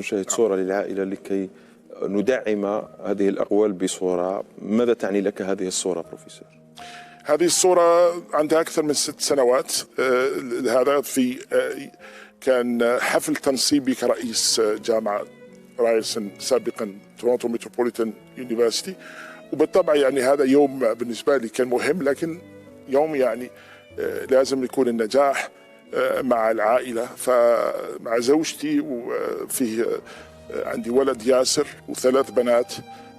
سنشاهد صورة للعائلة لكي ندعم هذه الأقوال بصورة. ماذا تعني لك هذه الصورة بروفيسور؟ هذه الصورة عندها أكثر من 6 سنوات. هذا في كان حفل تنصيبي كرئيس جامعة رايرسون سابقا تورونتو متروبوليتان يونيفرسيتي، وبالطبع يعني هذا يوم بالنسبة لي كان مهم، لكن يوم يعني لازم يكون النجاح مع العائلة، فمع زوجتي وفيه عندي ولد ياسر و3 بنات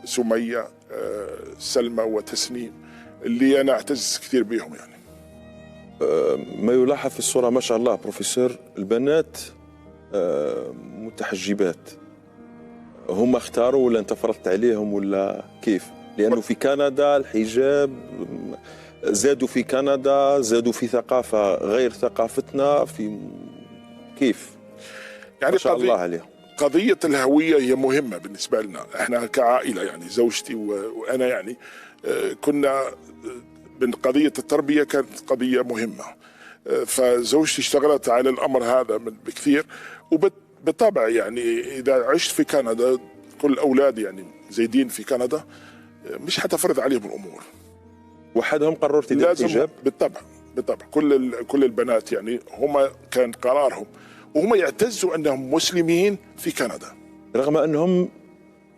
سمية سلمى وتسنيم اللي أنا أعتز كثير بهم. يعني ما يلاحظ في الصورة ما شاء الله بروفيسور، البنات متحجبات، هم اختاروا ولا أنت فرضت عليهم ولا كيف؟ لأنه في كندا الحجاب زادوا، في كندا زادوا في ثقافة غير ثقافتنا، في كيف؟ يعني ما شاء الله عليهم. قضية الهوية هي مهمة بالنسبة لنا احنا كعائلة، يعني زوجتي وأنا يعني كنا من قضية التربية كانت قضية مهمة، فزوجتي اشتغلت على الأمر هذا بكثير، وبالطبع يعني إذا عشت في كندا كل أولادي يعني زايدين في كندا مش حتفرض عليهم الأمور. وحدهم قررت الحجاب؟ بالطبع كل البنات يعني هم كان قرارهم، وهم يعتزوا أنهم مسلمين في كندا رغم أنهم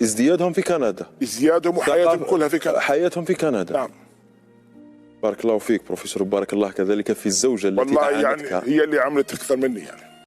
ازديادهم في كندا، ازديادهم وحياتهم كلها في كندا، حياتهم في كندا. نعم. بارك الله فيك بروفيسور، وبارك الله كذلك في الزوجة التي والله أعانتك. يعني هي اللي عملت أكثر مني يعني.